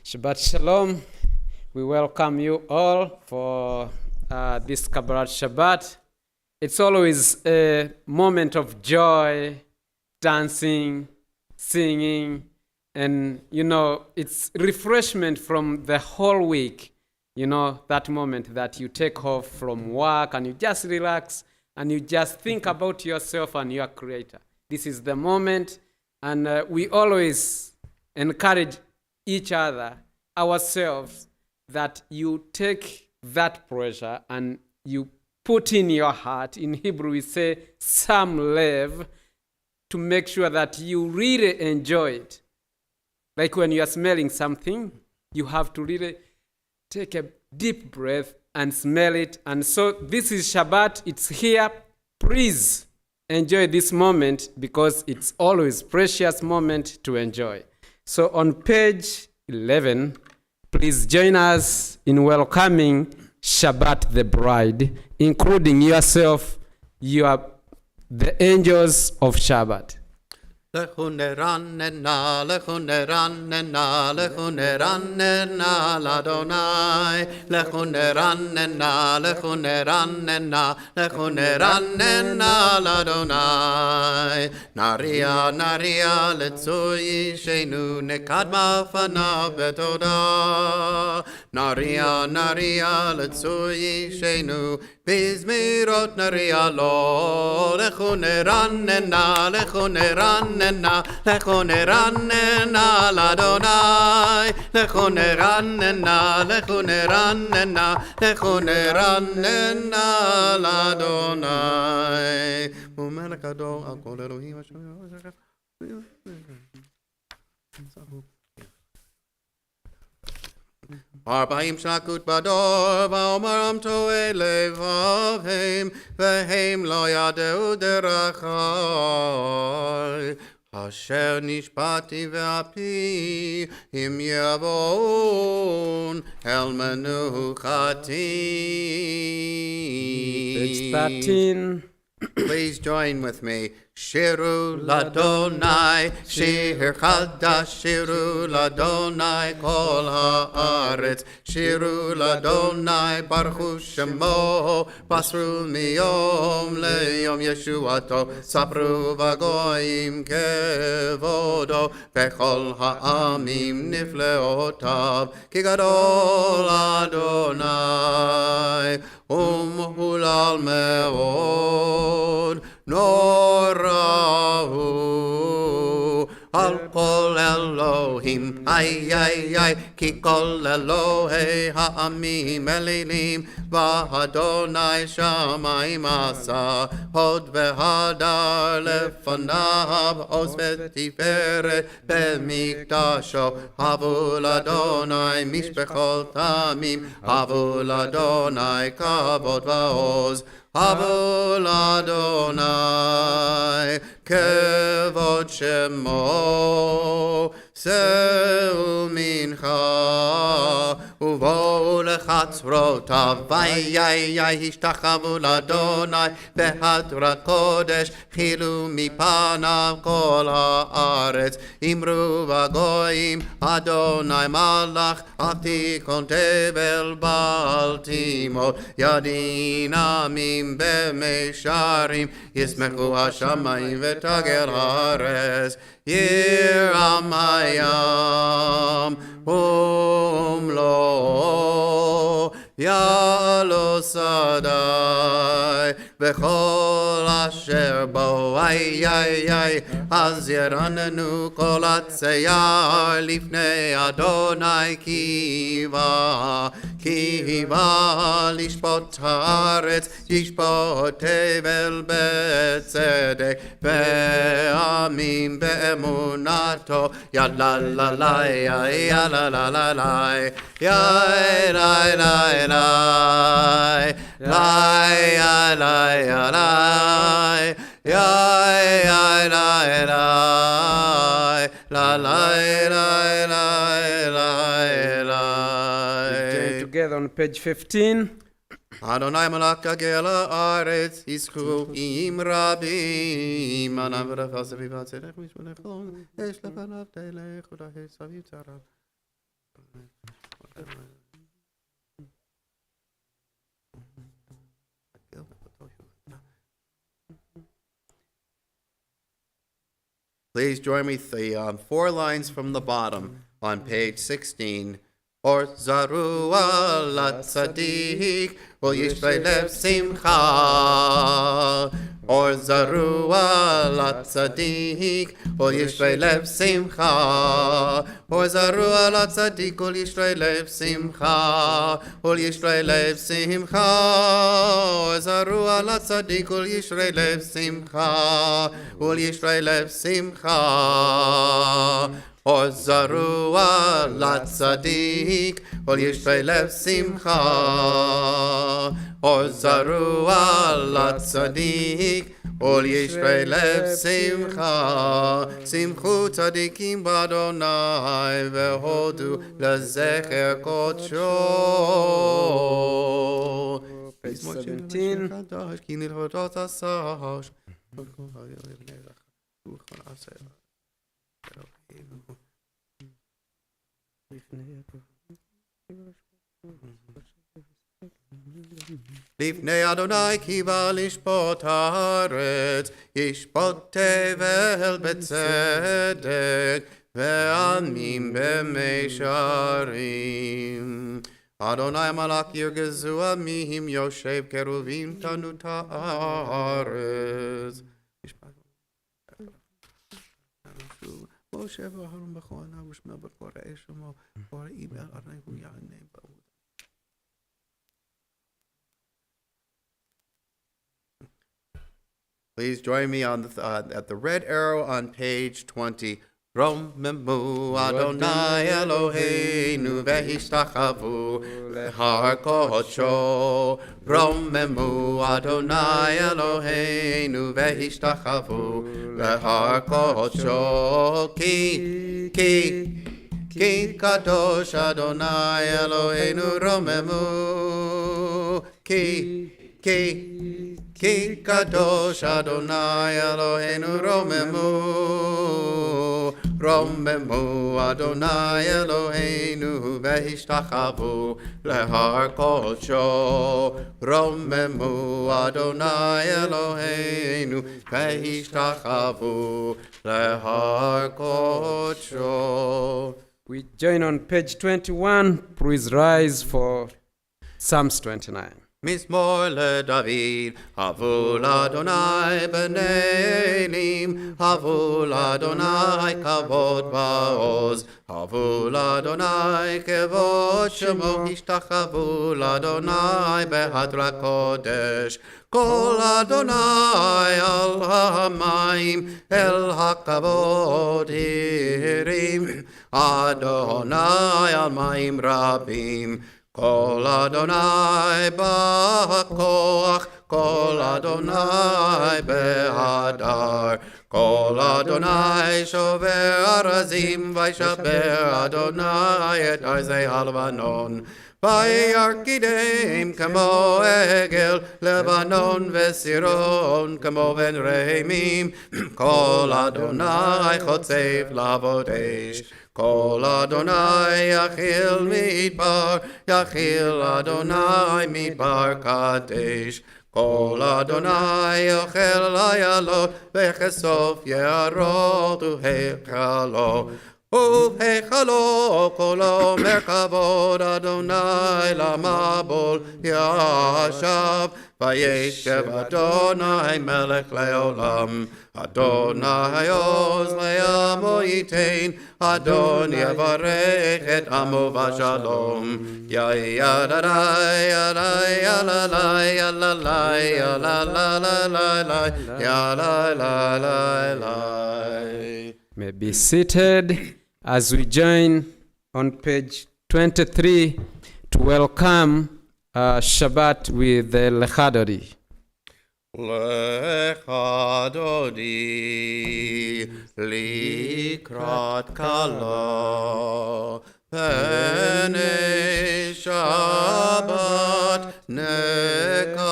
Shabbat Shalom. We welcome you all for this Kabbalat Shabbat. It's always a moment of joy, dancing, singing, and, it's refreshment from the whole week. That moment that you take off from work and you just relax and you just think about yourself and your Creator. This is the moment, and we always encourage each other, ourselves, that you take that pressure and you put in your heart. In Hebrew we say some lev, to make sure that you really enjoy it. Like when you are smelling something, you have to really take a deep breath and smell it. And so this is Shabbat, it's here. Please enjoy this moment, because it's always a precious moment to enjoy. So on page 11, please join us in welcoming Shabbat the bride, including yourself, the angels of Shabbat. Lechuneranena, lechuneranena, lechuneranena, l'Adonai. Lechuneranena, lechuneranena, lechuneranena, l'Adonai. Naria, naria, letzoi shenu, nekadma fana betoda. Naria, naria, letzoi shenu, bizmirot naria lo. Lechuneranena, lechuneranena, lechuneranena, l'Adonai. Lechuneranena, lechuneranena, lechuneranena, l'Adonai. Umelech Adon al kol Elohim Hashem. 40 שנקות בדור, ואומרם טועה לבבם, והם לא ידעו דרכי. אשר נשבעתי ואפי, אם יבואון אל מנוחתי. Page 13. Please join with me. Shiru l'Adonai, shir chadash, shiru l'Adonai kol haaretz. Shiru l'Adonai, baruch shemo, basru miyom leyom yeshuato, sapru v'goyim kevodo, v'chol ha'amim nifleotav, ki gadol Adonai, umhulal meod, norahu al kol Elohim Elohim, ay, ki kol Elohei ha'amim elilim, v'Adonai shamayim asa, hod v'hadar lefanav, oz v'tiferet b'mikdasho, havul Adonai mishpechot amim, havul Adonai kavod va'oz, havul Adonai kevod shemo, se'u mincha, uvo lechatzrotav, ay, hishtachavu l'Adonai, behadrat kodesh, chilu mipanav kol haaretz, imru v'goyim, Adonai malach, atikon tevel baltimot, yadin amim b'meisharim, yismechu hashamayim v'tagel haaretz, Yir amayam umlo yalo sadai v'chol asher bo ay az yeranenu kol atzeyar lifnei Adonai kiva lishpot haaretz yishpot tevel betzedek ve'amim be'emunato yad la la la ya la la la la ya la la Together on page 15. Adonai malach gela aretz isku im rabim anav rafas vivat selech mishmolechon esh lefanav telech udahe saviv tzarav. Please join me the 4 lines from the bottom on page 16. Or zarua la tzadik, ol yishrei lev simcha. Or zarua la tzadik, ol yishrei lev simcha. Or zarua la tzadik, ol yishrei lev simcha. Ol yishrei lev simcha. Or zarua la tzadik, ol yishrei lev simcha. Ol yishrei lev simcha. Or zarua la tzadik, ol yishrei lev simcha. Or zarua la tzadik, ol yishrei lev simcha. Simchu tzadikim b'Adonai, ve'hodu lezecher kodsho. Page 17. Lifnei Adonai kiva lishpot haaretz, yishpot tevel betzedek, ve'amim b'meisharim. Adonai malach yirgezu amihim, yoshev keruvim tanu haaretz. Moshe v'Aaron b'choana v'shma b'korei shemo korei b'Adonai hu ya'anei b'ud. Please join me on at the red arrow on page 20. Romemu Adonai Eloheinu v'hishtachavu lehar kodsho. Romemu Adonai Eloheinu v'hishtachavu lehar kodsho. Ki kadosh Adonai Eloheinu romemu. Ki kadosh Adonai Eloheinu romemu. Romemu Adonai Eloheinu v'hishtachavu lehar kodsho. Romemu Adonai Eloheinu v'hishtachavu lehar kodsho. We join on page 21. Please rise for Psalms 29. מזמור לדוד, הבו לאדוני בני אלים, הבו לאדוני כבוד בעוז, הבו לאדוני כבוד שמו, השתחוו לאדוני בהדרת קודש. כל אדוני על המים, אל הכבוד הרים, אדוני על מים רבים. כל אדוני בכוח, כל אדוני בהדר, כל אדוני שובר ארזים, וישבר אדוני את ארזי הלבנון. וירקידם כמו עגל, לבנון וסירון כמו בן רמים. כל אדוני חוצב לעבוד אש. כל אדוני יכיל מדבר, יכיל אדוני מדבר קדש. כל אדוני אוכל איילות, וכסוף יערות והיכלו. ובהיכלו כולו מרכבות, אדוני למבול ישב. וישב אדוני מלך לעולם, אדוני עוז לעמו ייתן, אדון יברך את עמו בשלום. ידדי ידי יללי יללי יללי יללי. May be seated as we join on page 23 to welcome Shabbat with the Lechadodi. לך דודי לקראת כלה, פני שבת נקבלה.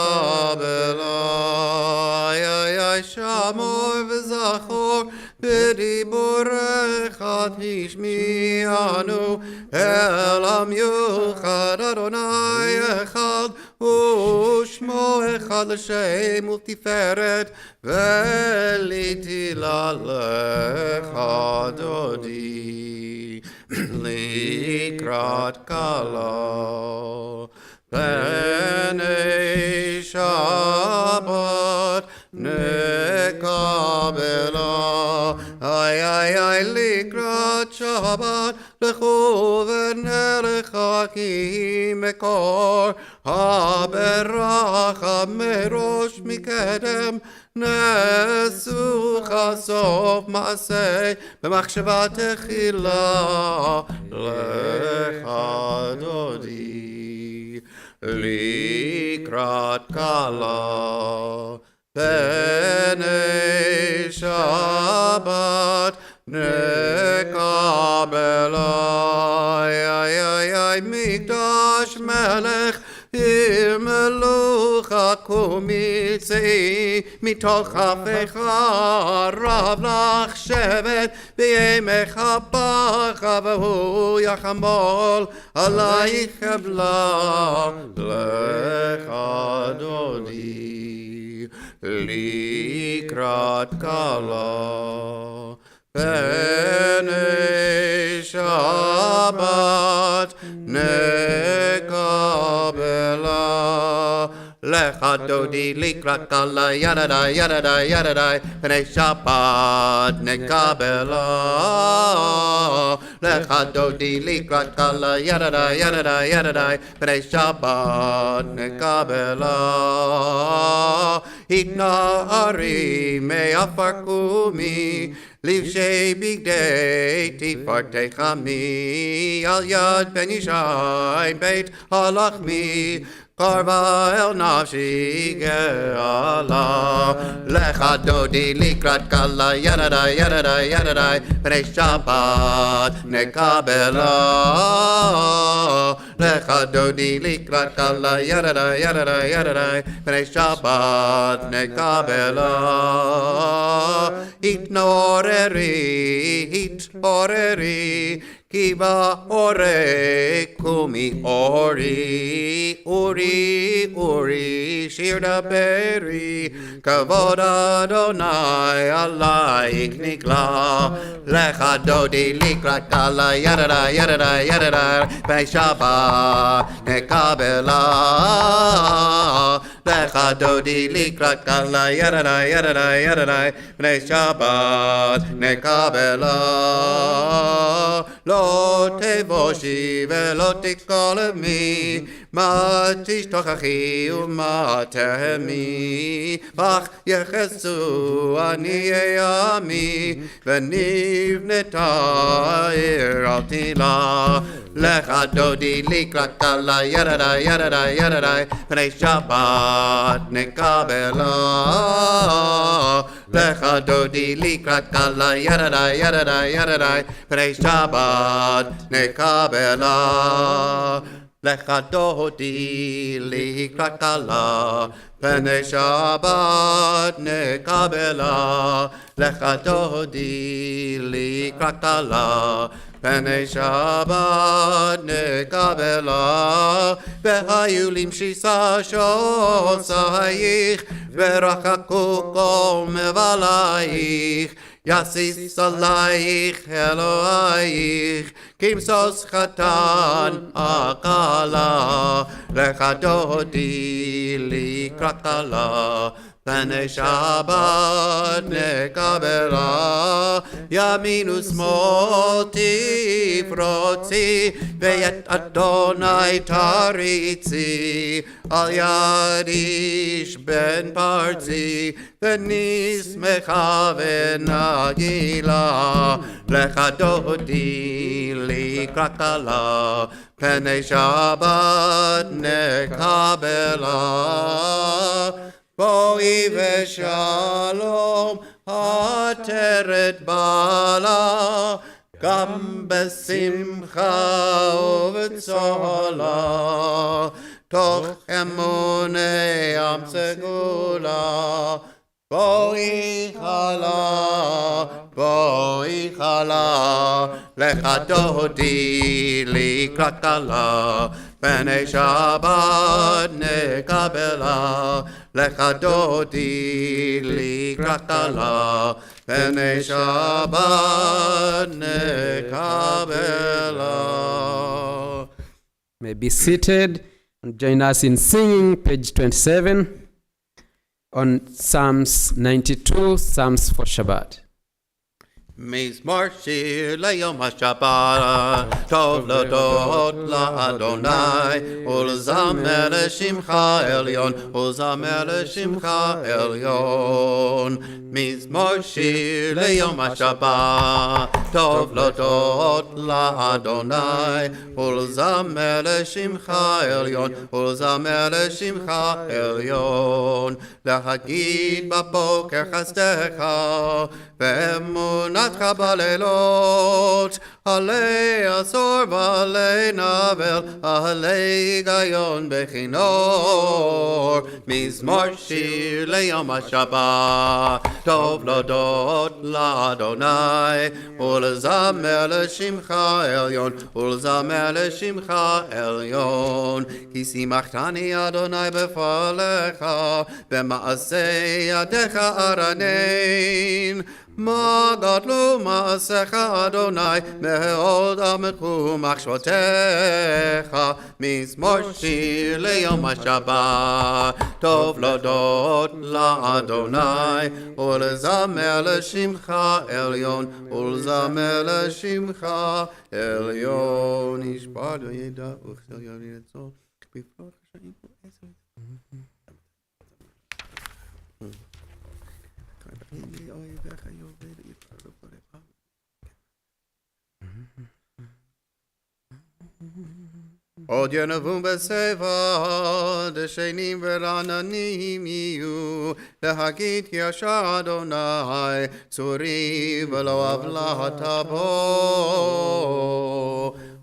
יא שמור וזכור בדיבורך תשמיענו, אל המיוחד אדוני אחד, ושמו אחד לשם ולתפארת, ולתהילה לך דודי לקראת כלה. פני שבת נקבלה. איי לקראת שבת, לכו ונלכה כי מקור הברכה מראש מקדם. נשוך סוף מעשה במחשבה תחילה לך דודי לקראת כלה. פני שבת נקבלה. איי מקדש מלך עיר מלוכה קומי צאי, מתוך אפיך רב לך שבט, בימך פחה והוא יחמול עלייך חבלה. לך דודי לקראת כלה. פני שבת נקבלה. לך דודי לקראת כלה, ידדי ידדי ידדי, פני שבת נקבלה. לך דודי לקראת כלה, ידדי ידדי ידדי, פני שבת נקבלה. התנערי מעפר קומי, לבשי בגדי תפארתך עמי, על יד בן ישי בית הלחמי, קרבה אל נפשי גאלה. לך דודי לקראת כלה, ידדי ידדי ידדי, פני שבת נקבלה. לך דודי לקראת כלה, ידדי ידדי ידדי, פני שבת נקבלה. התעוררי, כי באורי קומי אורי, אורי, שיר דברי, כבוד אדוני עלי צבאיך נגלה, לך דודי לקראת קלה, ידדה, ידדה, ידדה, בשבת נקבלה. לך דודי לקראת קלה, ידדה, ידדה, ידדה, בשבת נקבלה. לא תבושי ולא תקולמי, מה תשתוכחי ומה תהמי, אך יחסו עניי עמי, ונבנתה עיר אל תילה. לך דודי לקראת קלה, ידדה, ידדה, ידדה, פני שבת נקבלה. לך דודי לקראת קלה, ידדה, ידדה, ידדה, פני שבת נקבלה. לך דודי לקראת קלה, פני שבת נקבלה. לך דודי לקראת קלה, פני שבת נקבלה. והיו למשיסה שעושייך, ורחקו כל מבלייך. יסיס עלייך אלוהייך, כמסוס חתן הקלה. לך דודי לקראת קלה, פני שבת נקבלה. ימין ושמאל תפרוצי, ואת אדוני תריצי. על יד איש בן פרצי, ונשמחה ונגילה. לך דודי לקראת קלה, פני שבת נקבלה. בואי ושלום עטרת בעלה, גם בשמחה ובצהלה. תוך אמוני עם סגולה, בואי חלה, בואי חלה. לך דודי לקראת קלה, פני שבת נקבלה. לך דודי לקראת קלה, פני שבת נקבלה. May be seated and join us in singing page 27 on Psalms 92, Psalms for Shabbat. מזמור שיר ליום השבת, טוב להודות לאדוני, ולזמר לשמך עליון, ולזמר לשמך עליון. מזמור שיר ליום השבת, טוב להודות לאדוני, ולזמר לשמך עליון, ולזמר לשמך עליון. להגיד בבוקר חסדך, ואמונתך בלילות, עלי עשור ועלי נבל, עלי היגיון בכינור. מזמור שיר ליום השבת, טוב להודות לאדוני, ולזמר לשמך עליון, ולזמר לשמך עליון. כי שימחתני אדוני בפועלך, במעשה ידיך ארנן. מה גדלו מעשיך אדוני, מאוד עמקו מחשבותיך. מזמור שיר ליום השבת, טוב להודות לאדוני, ולזמר לשמך עליון, ולזמר לשמך עליון. ישבע לא ידע וכתל יריד עצות, בפרח שעים ועשר. עוד ינבום בשיבה, דשנים ורעננים יהיו, להגיד כי ישר אדוני, צורי ולא עוולה תבוא.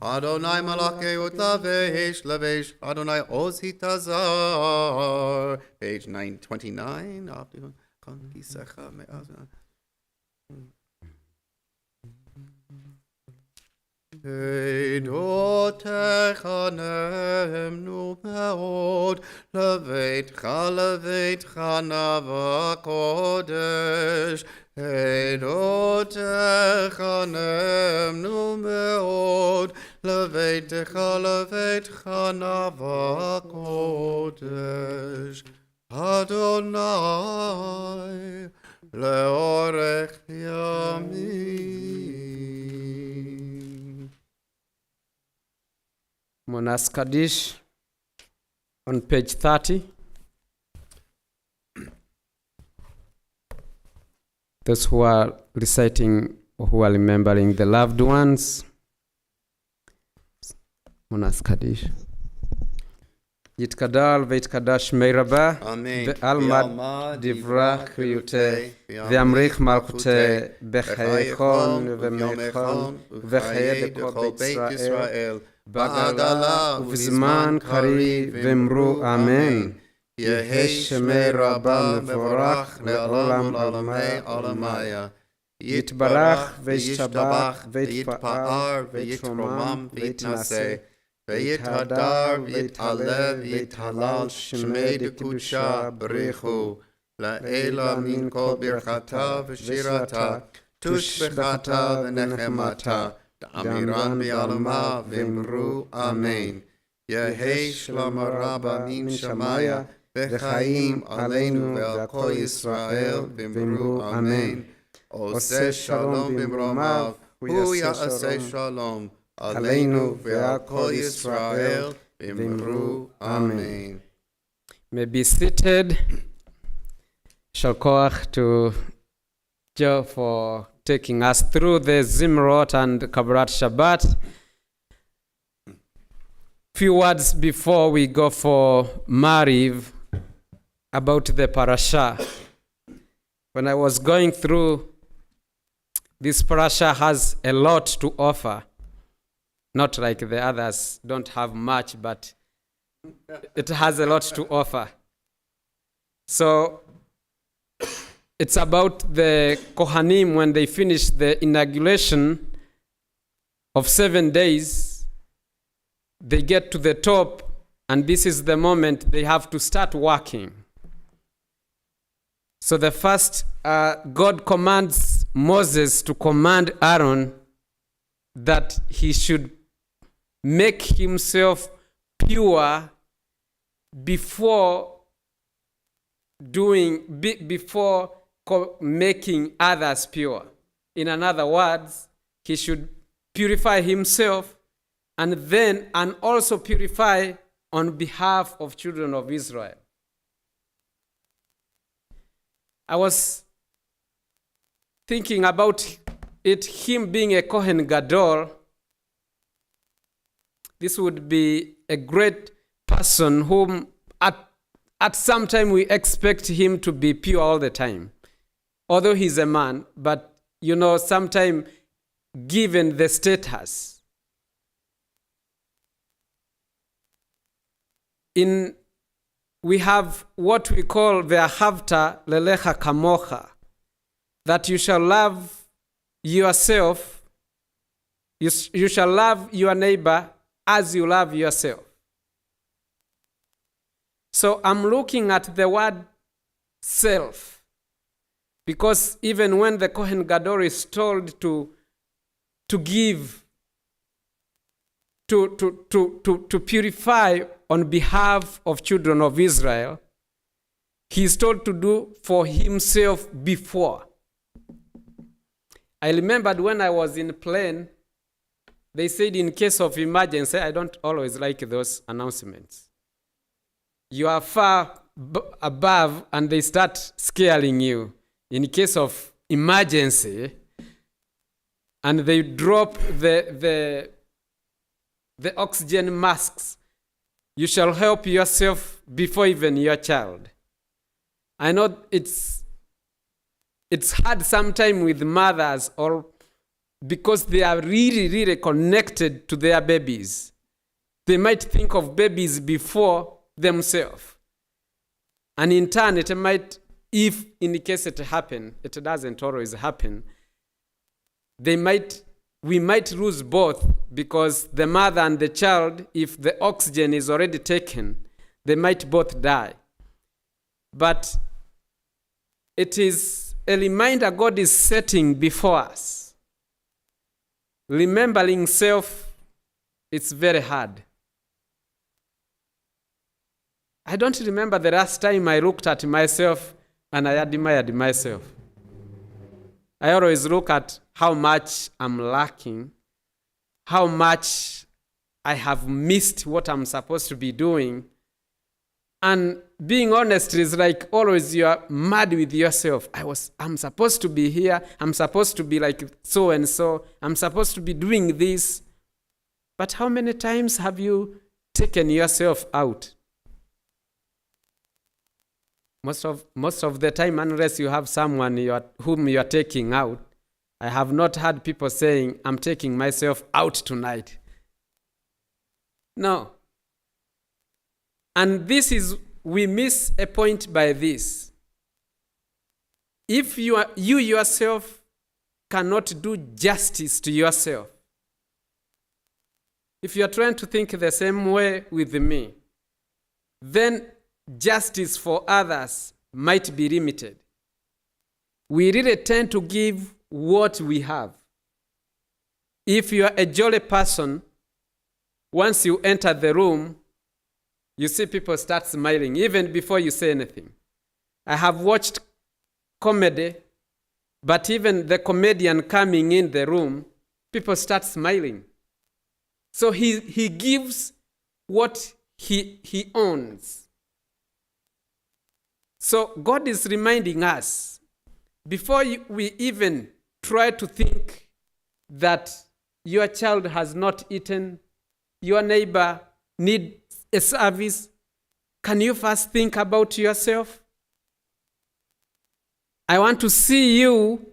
אדוני מלאכי ותלבש, לבש, אדוני עוז התעזר. Page 929, כאן כיסך מאז. עדותיך נאמנו מאוד, לביתך לביתך נבוא קודש. עדותיך נאמנו מאוד, לביתך נאווה קודש. אדוני לאורך ימים. Monas Kaddish on page 30. Those who are reciting or who are remembering the loved ones. Monas Kaddish. Yitkadal veitkadash meiraba ve'almad divra kriyute ve'amrich malchute bechayechon ve'meichon ve'chayedeko b'Yisrael ba'agala uvizman kari v'emru amen. Yehi shemei rabba mevorach le'olam alamei alamaya. Yitbarach ve'yishtabach ve'yitpa'ar ve'yitromam ve'yitnaseh. ויתהדר ויתעלה ויתהלל שמי דקודשה בריחו לאלה מן כל ברכתה ושירתה תושבחתה ונחמתה תאמירן בעלמה ואמרו אמן. יהי שלום רבה מן שמיה וחיים עלינו ועל כל ישראל ואמרו אמן. עושה שלום במרומיו הוא יעשה שלום עלינו ועל כל ישראל, ואמרו אמן. May be seated. Shalkoach to Joe for taking us through the Zimrot and Kabbalat Shabbat. Few words before we go for Mariv about the parasha. When I was going through, this parasha has a lot to offer. Not like the others don't have much, but it has a lot to offer. So it's about the Kohanim when they finish the inauguration of 7 days. They get to the top, and this is the moment they have to start working. So the first, God commands Moses to command Aaron that he should make himself pure before making others pure. In other words, he should purify himself and also purify on behalf of children of Israel. I was thinking about him being a Kohen Gadol. This would be a great person whom at some time we expect him to be pure all the time. Although he's a man, but sometime given the status. We have what we call ve'ahavta lelecha kamocha, that you shall love yourself, you shall love your neighbor as you love yourself. So I'm looking at the word self, because even when the Kohen Gadol is told to give, to purify on behalf of children of Israel, he is told to do for himself before. I remembered when I was in plane, they said in case of emergency, I don't always like those announcements. You are far above and they start scaring you. In case of emergency, and they drop the oxygen masks, you shall help yourself before even your child. I know it's hard sometimes with mothers, or because they are really, really connected to their babies. They might think of babies before themselves. And in turn, it might, if in case it happen, it doesn't always happen, we might lose both, because the mother and the child, if the oxygen is already taken, they might both die. But it is a reminder God is setting before us. Remembering self, it's very hard. I don't remember the last time I looked at myself and I admired myself. I always look at how much I'm lacking, how much I have missed what I'm supposed to be doing. And being honest is like always you are mad with yourself. I'm supposed to be here. I'm supposed to be like so and so. I'm supposed to be doing this. But how many times have you taken yourself out? Most of the time, unless you have someone whom you are taking out, I have not heard people saying, I'm taking myself out tonight. No. And we miss a point by this. If you yourself cannot do justice to yourself, if you are trying to think the same way with me, then justice for others might be limited. We really tend to give what we have. If you are a jolly person, once you enter the room, you see people start smiling even before you say anything. I have watched comedy, but even the comedian coming in the room, people start smiling. So he gives what he owns. So God is reminding us, before we even try to think that your child has not eaten, your neighbor needs a service, can you first think about yourself? I want to see you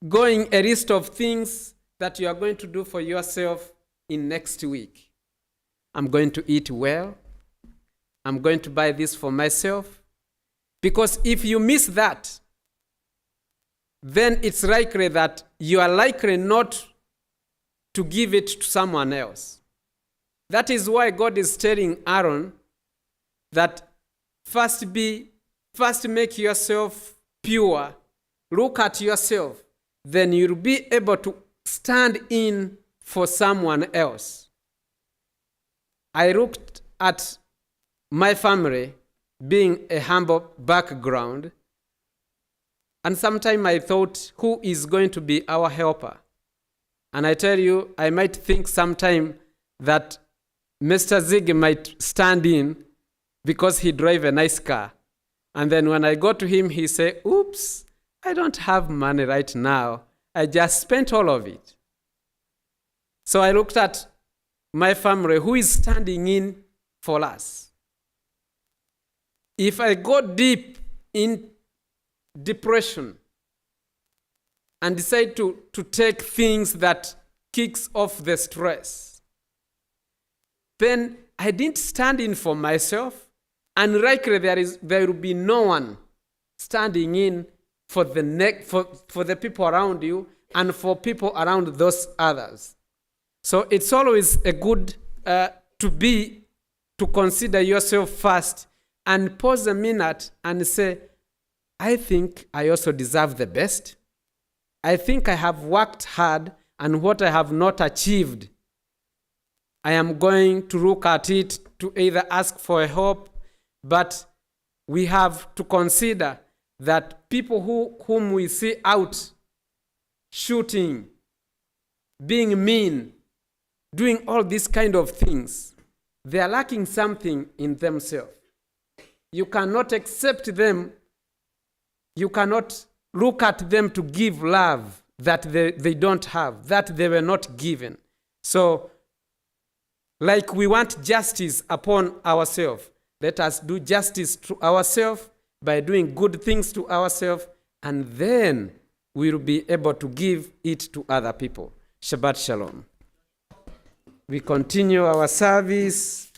going a list of things that you are going to do for yourself in next week. I'm going to eat well. I'm going to buy this for myself. Because if you miss that, then it's likely that you are likely not to give it to someone else. That is why God is telling Aaron that first make yourself pure, look at yourself, then you'll be able to stand in for someone else. I looked at my family being a humble background, and sometimes I thought, who is going to be our helper? And I tell you, I might think sometime that Mr. Zig might stand in because he drives a nice car. And then when I go to him, he say, oops, I don't have money right now. I just spent all of it. So I looked at my family, who is standing in for us. If I go deep in depression and decide to take things that kicks off the stress, then I didn't stand in for myself, and likely there will be no one standing in for the people around you and for people around those others. So it's always a good to consider yourself first and pause a minute and say, I think I also deserve the best. I think I have worked hard, and what I have not achieved, I am going to look at it to either ask for help, but we have to consider that people whom we see out shooting, being mean, doing all these kind of things, they are lacking something in themselves. You cannot accept them. You cannot look at them to give love that they don't have, that they were not given. So, like we want justice upon ourselves, let us do justice to ourselves by doing good things to ourselves, and then we will be able to give it to other people. Shabbat Shalom. We continue our service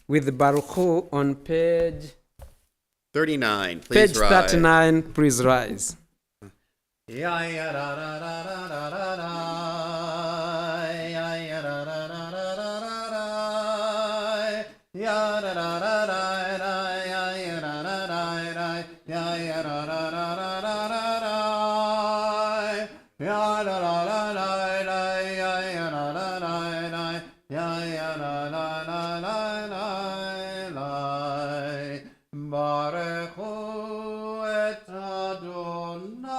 with Baruch Hu on page 39. Please page rise. 39. Please rise. Ya Ya la la la la la ya ya la la la la ya ya la la la la la la Barechu et Adonai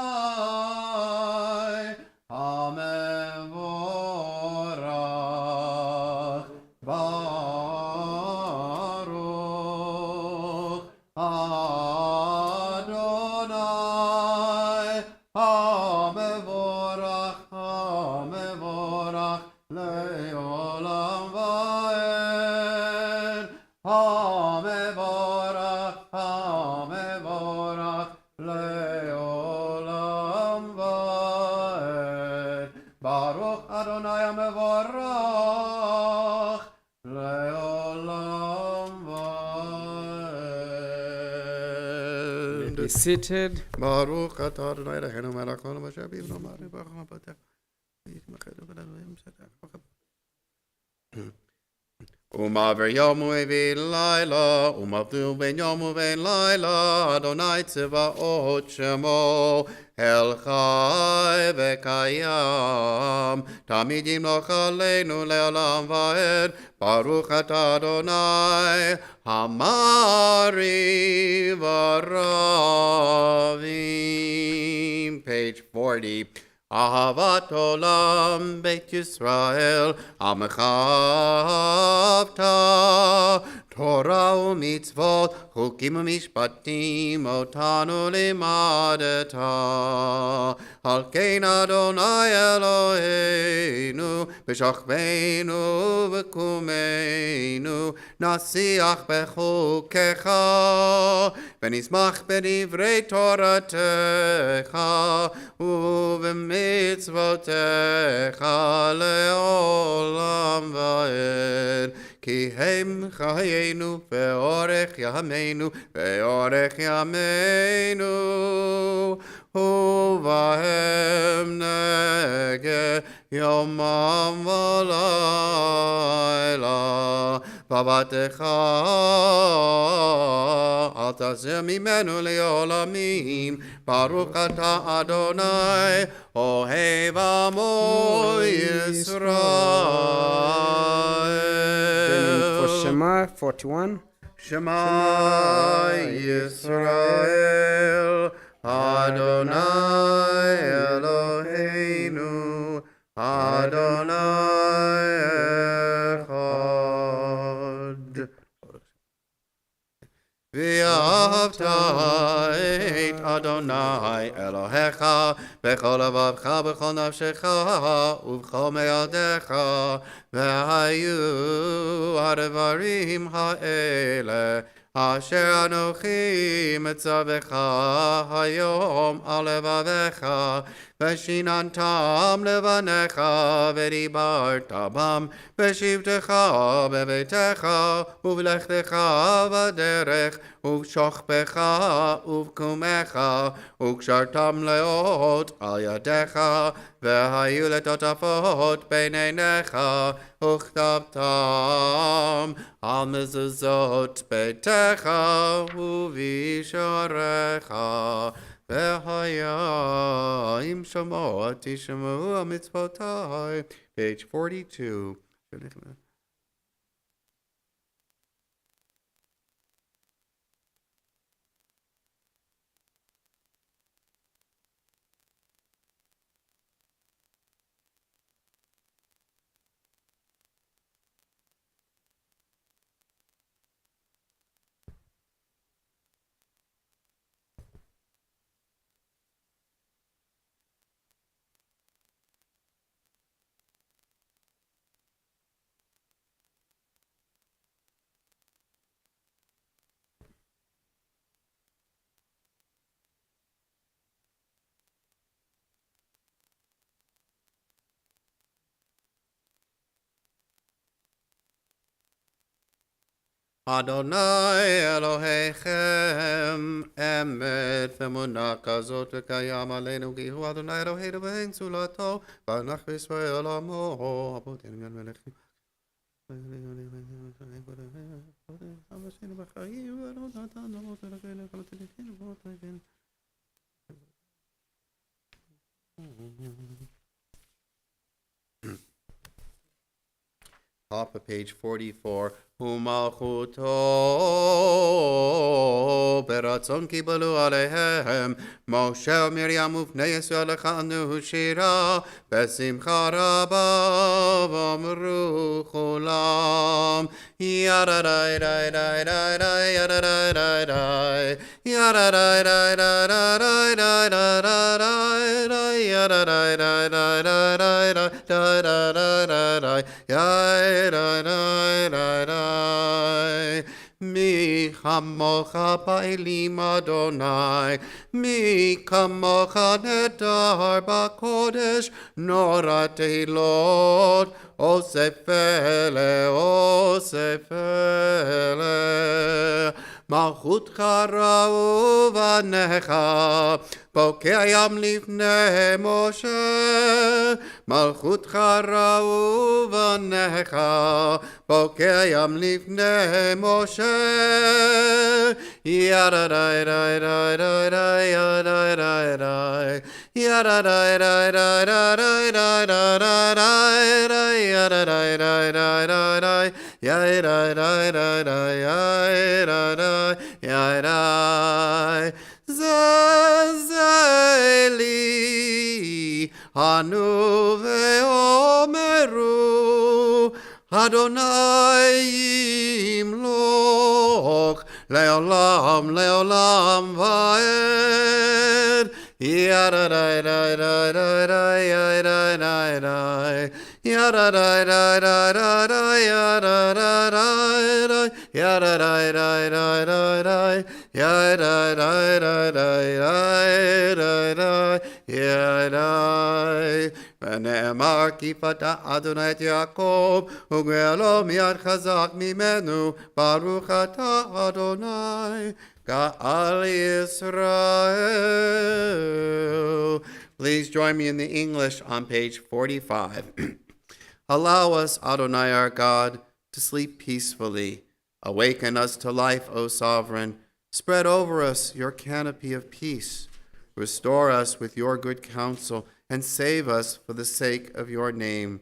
Hamevorach Baruch Adonai Hamevorach Hamevorach Leolam Vaed Hamevorach Hamevorach Leolam Vaed Baruch Adonai Hamevorach Leolam Vaed Be seated. Baruch atah Adonai Eloheinu melech haolam asher b'yivno ma'ariv baruch ha'potech Umaver yomu v'in laila, umavdu ben yomu v'in laila, Adonai tzvaot shemo, El chai v'kayam, tamid yimloch aleinu le'olam va'ed, Baruch atah Adonai, Hamari v'ravim. Page 40. Ahavat olam Beit Yisrael Amechavta Torah u'mitzvot Chukim u'mishpatim Otanu limadeta Al kein Adonai Eloheinu B'shachveinu v'kumeinu Nasiach bechukecha V'nismach b'divrei Toratecha U'v'mitzvotecha le'olam va'ed Ki hem chayenu ve'orech yameinu ve'orech yameinu Uvahem nege yomam v'layla Vavatecha al tazeh mimenu le'olamim Baruch atah Adonai Ohev amo Yisrael For Shema 41. Shema Yisrael Adonai Eloheinu Adonai Echad V'ahavta et Adonai Elohecha B'chol levavcha b'chol nafshecha U'b'chol me'adecha V'hayu ha'devarim ha'ele Asher Anochi metzavecha hayom al levavecha Veshinantam levanecha v'dibarta bam V'shivtecha bebetecha Uv'lechtecha v'derech Uv'shochbecha uv'kumecha U'kshartam leot al yadecha V'hayu letotafot b'neinecha Uchtavtam al mezuzot betecha u'visharecha V'haya im shamot tishamu mitzvotai. Page 42. Adonai Elohechem emet v'emunah kazot v'kayam aleinu ki hu Adonai Eloheinu v'ein tzulato v'anach v'Yisrael amo aboteinu yan melechim Top of page 44. Umalchuto beratzon kibalu alehem Moshe Miriam ufnei Yisrael lechanu shira besimcha rabba v'amru chulam yadadai dai dai dai dai yadadai dai dai yadadai dai dai dai dai dai dai dai yadadai dai dai dai dai dai dai dai dai dai Mi chamocha ba'elim Adonai, mi kamocha nedar ba'kodesh, nora teilot, osefele, osefele. Malchutcha ra'u v'necha, bokeh yam lifnei Moshe. Malchutcha ra'u v'necha, bokeh yam lifnei Moshe. Yadadai dai dai dai dai yadadai dai dai yadadai dai dai dai dai dai dai dai yadadai dai dai dai dai yadadai dai dai dai yadadai yadadai zazeli hanu ve'omeru Adonai yimloch leolam leolam va'ed yadadai dai dai dai dai yadadai dai dai yadadai dai dai dai dai yadadai dai yadadai dai dai dai dai yadadai dai dai dai dai yadadai ונאמר כי פתח אדוני את יעקב וגאלו מיד חזק ממנו ברוך אתה אדוני גאל ישראל. Please join me in the English on page 45. Allow us, Adonai our God, to sleep peacefully. Awaken us to life, O Sovereign. Spread over us your canopy of peace. Restore us with your good counsel and save us for the sake of your name.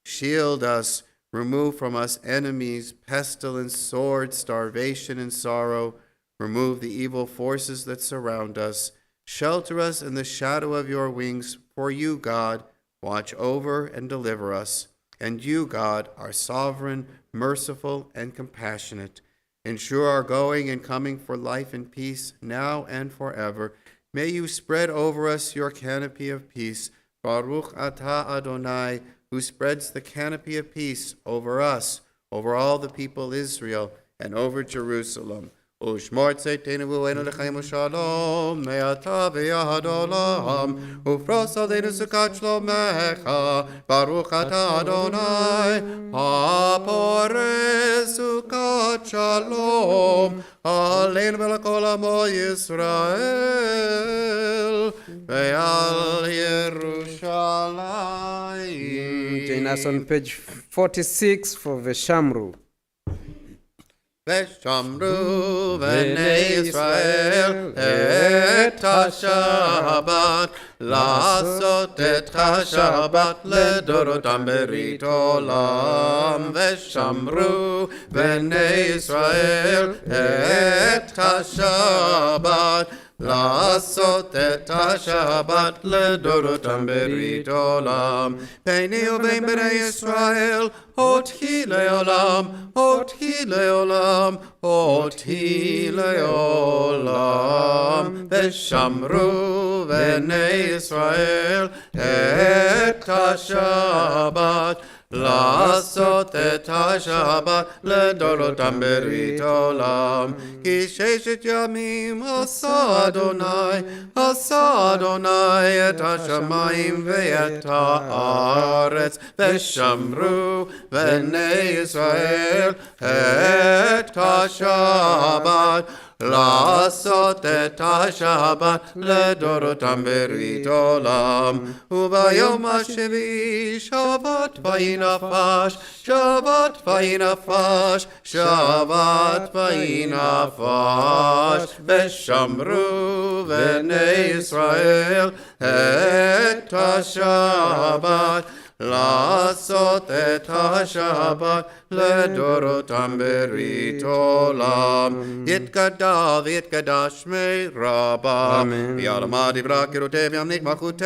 Shield us, remove from us enemies, pestilence, sword, starvation, and sorrow. Remove the evil forces that surround us. Shelter us in the shadow of your wings, for you, God, watch over and deliver us. And you, God, are sovereign, merciful, and compassionate. Ensure our going and coming for life and peace, now and forever. May you spread over us your canopy of peace. Baruch atah Adonai, who spreads the canopy of peace over us, over all the people Israel, and over Jerusalem. Ushmor tzeitenu v'uenu l'chaim u'shalom, me'ata v'yad olam, ufros aleinu sukat shlomecha, Baruch atah Adonai, ha'poreh sukat shalom, aleinu v'lakol amo Yisrael, ve'al Yerushalayim. Join us on page 46 for Veshamru. V'shamru v'nei Yisrael et ha-Shabbat, לעשות את השבת לדורותם ברית עולם. ושמרו בני ישראל את השבת, לעשות את השבת לדורותם ברית עולם. ביני ובין בני ישראל אותי לעולם, אותי לעולם, אותי לעולם. ושמרו בני ישראל את השבת, לעשות את השבת לדורותם ברית עולם. כי ששת ימים עשה אדוני את השמיים ואת הארץ, ושמרו בני ישראל את השבת, לעשות את השבת לדורותם ברית עולם. וביום השביעי שבת ויהי נפש, שבת ויהי נפש, שבת ויהי נפש. ושמרו בני ישראל את השבת, לעשות את השבת לדורותם ברית עולם. יתגדל ויתקדש שמי רבה, ויעלמה דברה קירותי וימליך מלכותי,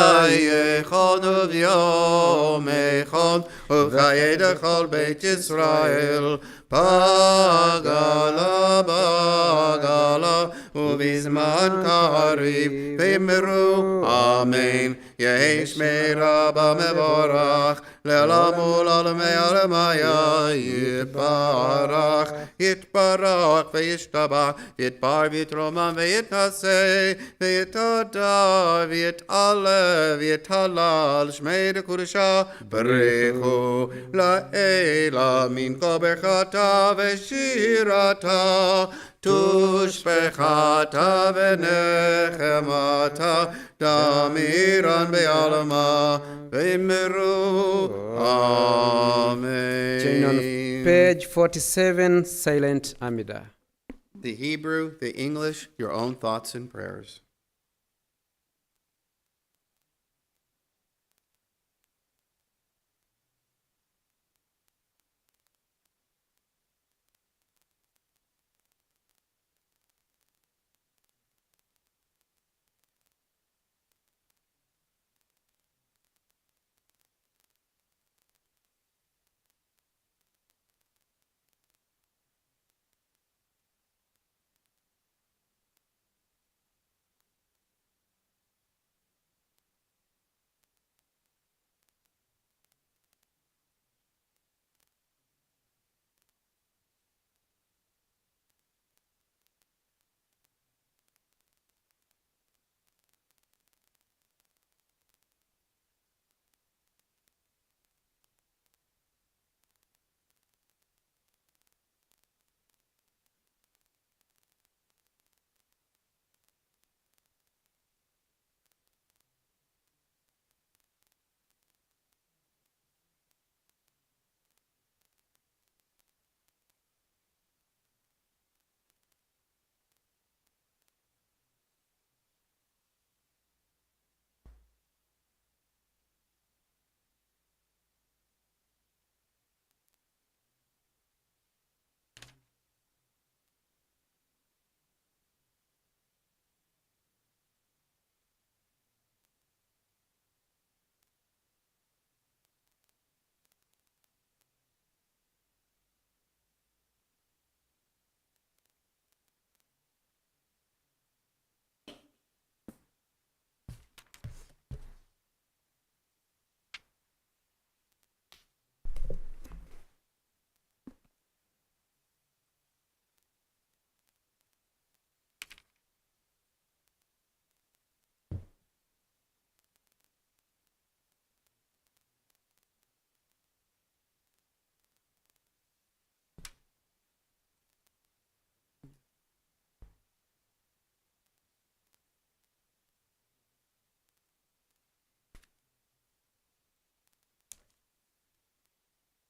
בחייכון וביומכון ובחיי דכל בית ישראל. פגלה בגלה ובזמן קריב ואמרו אמן. יהי שמי רבה מבורך לעולם ולעולמי עולמיה. יתברך יתברך וישתבח ויתפאר ויתרומם ויתנשא ויתודה ויתעלה ויתהלל שמי דקודשה. ברכו לאלה מן כל ברכתה ושירתה, תושבחתה ונחמתה, דמירן בעלמה ואמרו אמן. Join on page 47, silent Amida. The Hebrew, the English, your own thoughts and prayers.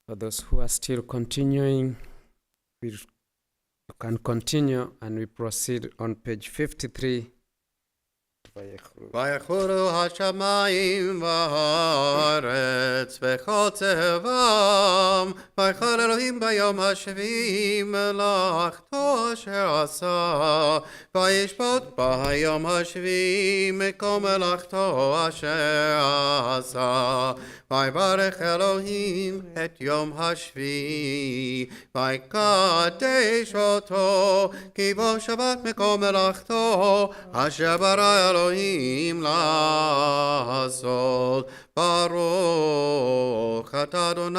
For those who are still continuing, we can continue and we proceed on page 53. ויחורו השמיים והארץ וכל צבאם, ויחל אלוהים ביום השביעי מלאכתו אשר עשה, וישפוט ביום השביעי מקום מלאכתו אשר עשה. ויברך אלוהים את יום השביעי, ויקדש אותו, כי בו שבת מקום מלאכתו אשר ברא אלוהים לעשות. ברוך אתה אדוני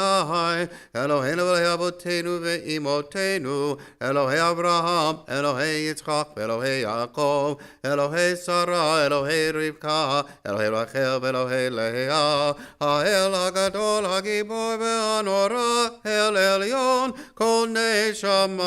אלוהינו ואלוהי אבותינו ואמותינו, אלוהי אברהם, אלוהי יצחק ואלוהי יעקב, אלוהי שרה, אלוהי רבקה, אלוהי רחל ואלוהי לאה, האל הגדול, הגיבור והנורא, אל עליון, כל נשמים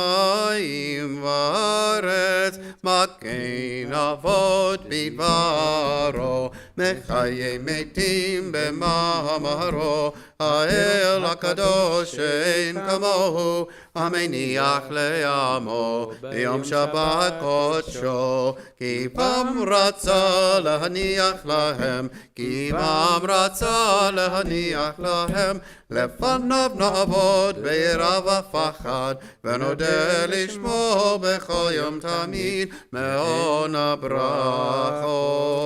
וארץ, מגן אבות בדברו, מחיי מתים במאמרו, האל הקדוש אין כמוהו, המניח לעמו ביום שבת קודשו, כי פעם רצה להניח להם, כי פעם רצה להניח להם, לפניו נעבוד ביראה ופחד, ונודה לשמו בכל יום תמיד, מעון הברכות.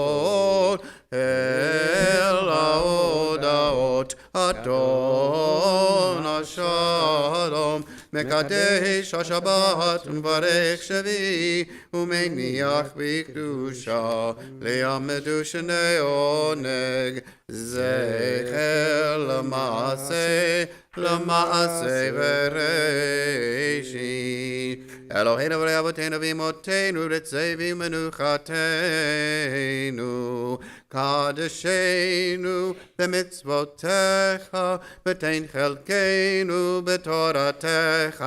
אל ההודעות, אדון השלום, מקדש השבת ומברך שביעי, ומניח בקדושה, לימדו שני עונג, זכר למעשה, למעשה וראשית. אלוהינו ואבותינו ואמותינו, רצי ומנוחתנו, קדשנו במצוותיך, ותן חלקנו בתורתך,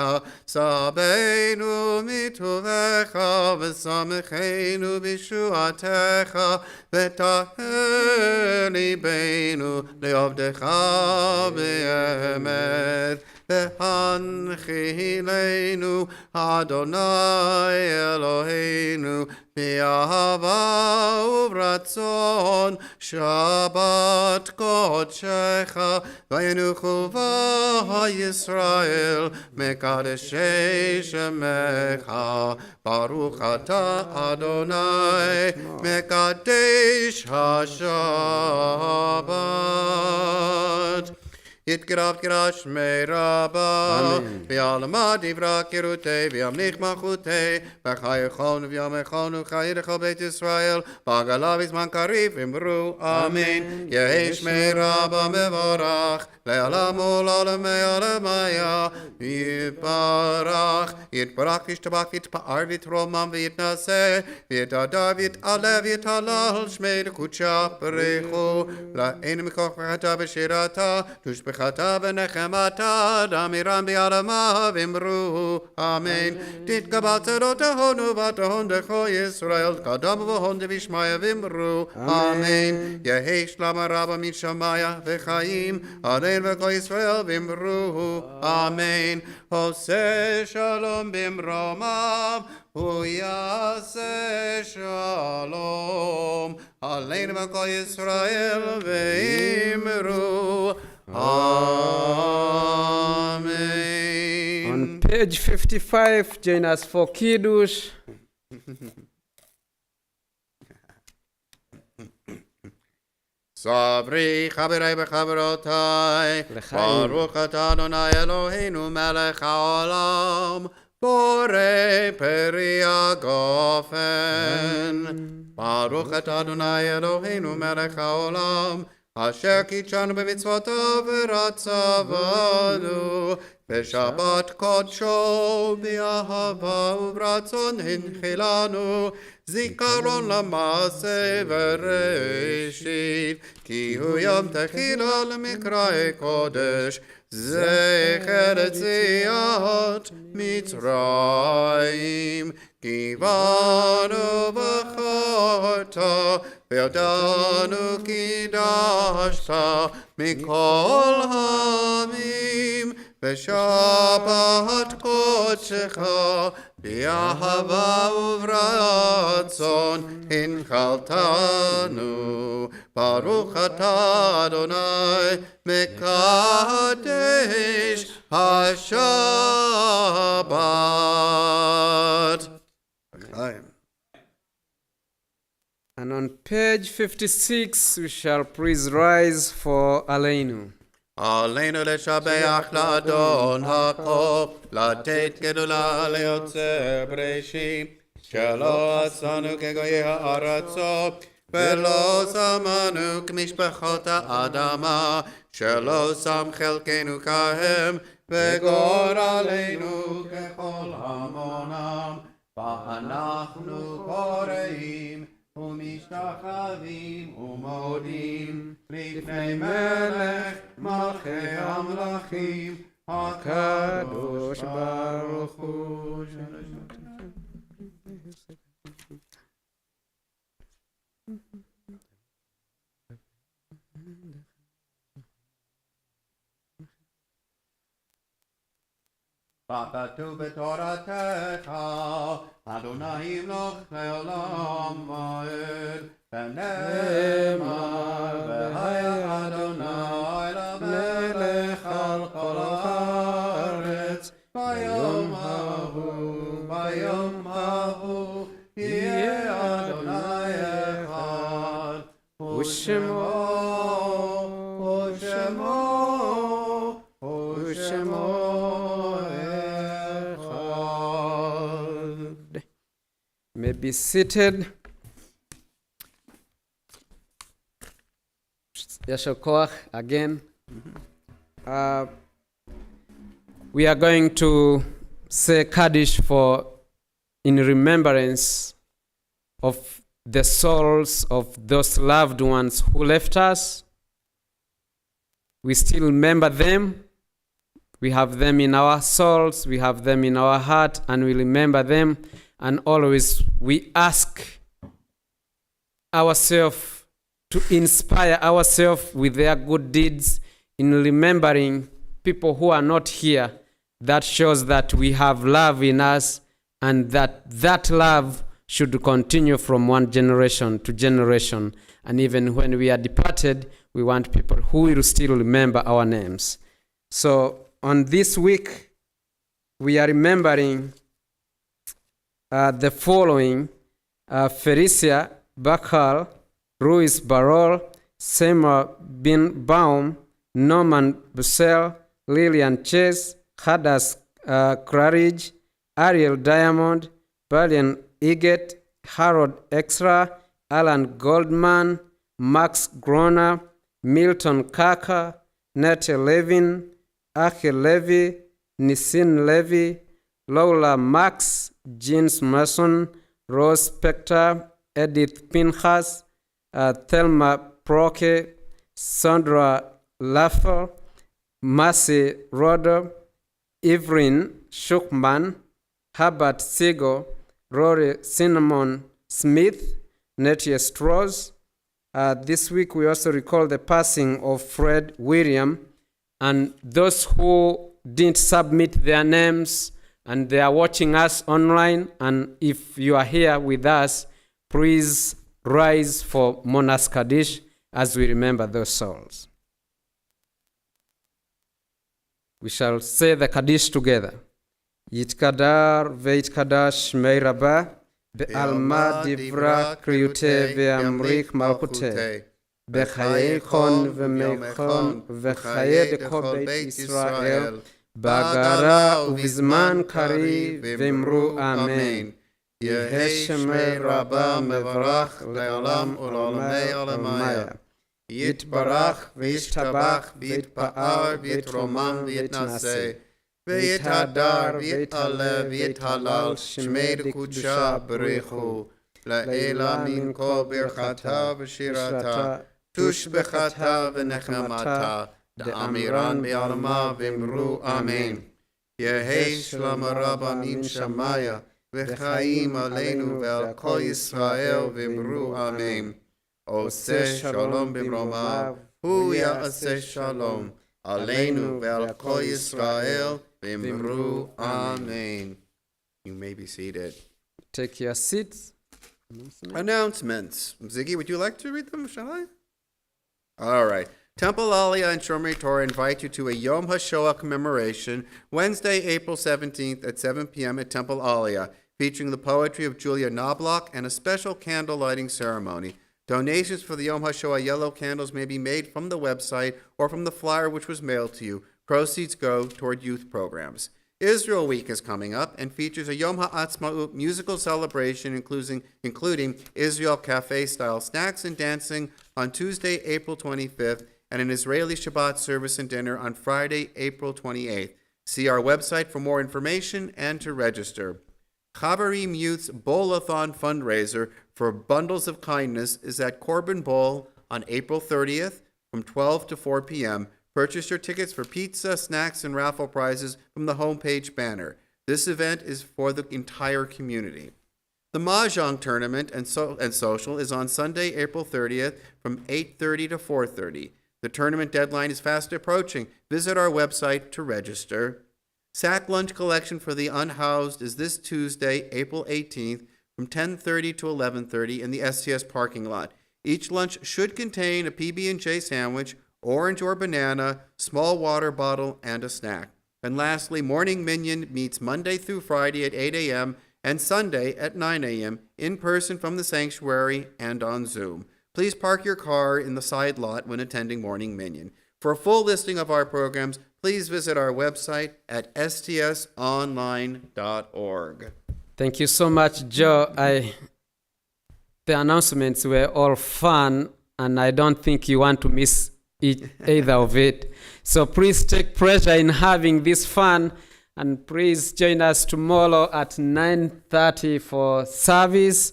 סבנו מטובך, ושמחנו בישועתך, וטהר ליבנו לעבדך באמת. והנחילנו אדוני אלוהינו באהבה וברצון שבת קודשך, וינוחו בה ישראל מקדשי שמך. ברוך אתה אדוני מקדש השבת. יתגרב שמי רבה, ויעלמה דברה קירותי, וימליך מלכותי, וחי יכולנו ויאמכנו חיי לכל בית ישראל, בעגלה בזמן קריב אמרו אמן. יהי שמי רבה מבורך, לעולם ולעולמי עולמיה, יתברך, יתברך ישתבח יתפאר ויתרומם ויתנשא, ויתהדר ויתעלה ויתהלל שמי לקודשה ברכו, לעין מכוח ברכתה בשירתה, תושבחתה ונחמתה, דמירם ביעלמה ואמרו אמן. תתקבל צדותינו ותהון דכו ישראל, קדם ובהון דבישמיה ואמרו אמן. יהי שלום רבה משמיה וחיים, עלינו וכל ישראל ואמרו אמן. עושה שלום במרומיו, הוא יעשה שלום, עלינו וכל ישראל ואמרו Amen. On page 55, join us for Kiddush. Sabri חברי וחברותיי, ברוך אתה אדוני אלוהינו מלך העולם, בורא פרי הגופן. ברוך אתה אדוני אלוהינו מלך העולם, אשר קידשנו במצוותיו ורצה בנו, בשבת קודשו באהבה וברצון הנחילנו, זיכרון למעשה וראשית, כי הוא יום תחילה למקראי קודש, זכר יציאת מצרים. כי באנו בחרת, וידענו קידשת מכל העמים, בשבת קודשך באהבה וברצון הנחלתנו. ברוך אתה אדוני מקדש השבת. And on page 56, we shall please rise for Aleinu. עלינו לשבח לאדון הכל, לתת גדולה ליוצר בראשית, שלא עשנו כגויי הארצות, ולא שמנו כמשפחות האדמה, שלא שם חלקנו כהם, וגורלנו ככל המונם, ואנחנו קוראים ומשתחווים ומודים לפני מלך מלכי המלכים, HaKadosh Baruch Hu. Bakatu b'toratecha, Adonai imloch le'olam va'ed, v'nemar v'haya Adonai lamelech al kol haaretz, v'yom hahu, yeh Adonai echad, u'shemo, May be seated. Yashar Koach again. We are going to say Kaddish in remembrance of the souls of those loved ones who left us. We still remember them. We have them in our souls. We have them in our heart, and we remember them. And always we ask ourselves to inspire ourselves with their good deeds in remembering people who are not here. That shows that we have love in us, and that love should continue from one generation to generation. And even when we are departed, we want people who will still remember our names. So on this week, we are remembering the following: Felicia Bakal, Ruiz Barol, Seymour Bin Baum, Norman Bussell, Lillian Chase, Hadas Claridge, Ariel Diamond, Balian Eget, Harold Extra, Alan Goldman, Max Groner, Milton Kaka, Nate Levin, Achel Levy, Nissin Levy, Lola Max, Jeans Mason, Rose Spector, Edith Pinchas, Thelma Proke, Sandra Laffer, Marcy Roder, Evelyn Schuchman, Herbert Siegel, Rory Cinnamon Smith, Nettie Strauss. This week we also recall the passing of Fred William, and those who didn't submit their names and they are watching us online, and if you are here with us, please rise for Monas Kaddish as we remember those souls. We shall say the Kaddish together. Yitkadar veitkadash Shmei Rabbah be'alma divra kriyute ve'amrik malchute bechaye chon ve'meichon ve'chaye deko beit Israel bagara ubizman kari ve'imru amen. Yehi Shmei Rabbah mevarach le'olam u'olamei olamaya. Yitbarach v'yishtabach v'yitpa'ar v'yitromam v'yitnaseh v'yithadar v'yitalev v'yithalal shmei d'kudsha b'richu la'ela min kol birchata v'shirata tushbechata v'nechamata da'amiran b'alma v'imru amen. Yehi Shlom Rabbah min shamaya v'chaim aleinu ve'al kol Yisrael v'imru amen. Oseh shalom b'mromav, hu ya'aseh shalom, aleinu ve'al kol Yisrael, v'imru amen. You may be seated. Take your seats. Announcements. Ziggy, would you like to read them, shall I? All right. Temple Aliyah and Shomrei Torah invite you to a Yom HaShoah commemoration Wednesday, April 17th at 7 p.m. at Temple Aliyah, featuring the poetry of Julia Knobloch and a special candle lighting ceremony. Donations for the Yom HaShoah yellow candles may be made from the website or from the flyer which was mailed to you. Proceeds go toward youth programs. Israel Week is coming up and features a Yom HaAtzmaut musical celebration including Israel Cafe-style snacks and dancing on Tuesday, April 25th, and an Israeli Shabbat service and dinner on Friday, April 28th. See our website for more information and to register. Chavarim Youth's Bowl-a-thon fundraiser for Bundles of Kindness is at Corbin Bowl on April 30th from 12 to 4 p.m. Purchase your tickets for pizza, snacks, and raffle prizes from the homepage banner. This event is for the entire community. The Mahjong tournament and social is on Sunday, April 30th from 8:30 to 4:30. The tournament deadline is fast approaching. Visit our website to register. Sack lunch collection for the unhoused is this Tuesday, April 18th from 10:30 to 11:30 in the STS parking lot. Each lunch should contain a PB&J sandwich, orange or banana, small water bottle, and a snack. And lastly, Morning Minyan meets Monday through Friday at 8 a.m. and Sunday at 9 a.m. in person from the sanctuary and on Zoom. Please park your car in the side lot when attending Morning Minyan. For a full listing of our programs, please visit our website at stsonline.org. Thank you so much, Joe. The announcements were all fun, and I don't think you want to miss either of it. So please take pleasure in having this fun, and please join us tomorrow at 9:30 for service,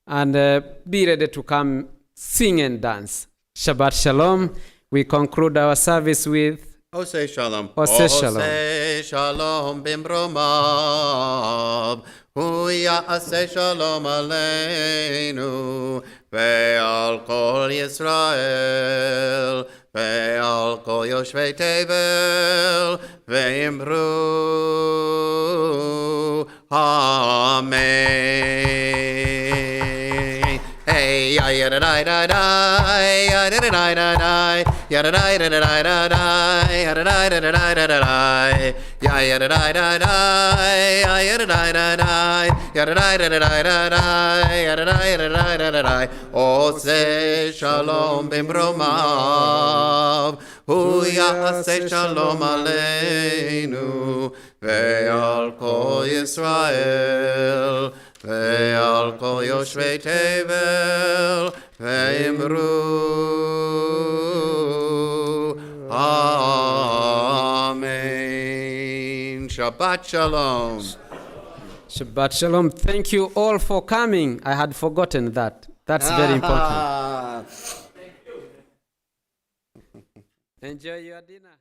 and be ready to come sing and dance. Shabbat Shalom. We conclude our service with Oseh Shalom. Oseh Shalom. Oseh Shalom bimromav. Hu ya'aseh shalom aleinu. Ve'al kol Yisrael. Ve'al kol yoshvei tevel. Ve'imru. Amen. Hey, ya-da-da-da-da, ya-da-da-da-da, ya-da-da-da-da-da, ya-da-da-da-da-da, ya-da-da-da-da, ya-da-da-da-da, ya-da-da-da-da-da, ya-da-da-da-da-da. Oseh shalom bimromav, hu ya'aseh shalom aleinu, ve'al kol Yisrael. Ve'al kol yoshvei tevel, ve'imru. Amen. Shabbat Shalom. Shabbat Shalom. Thank you all for coming. I had forgotten that. That's very important. Enjoy your dinner.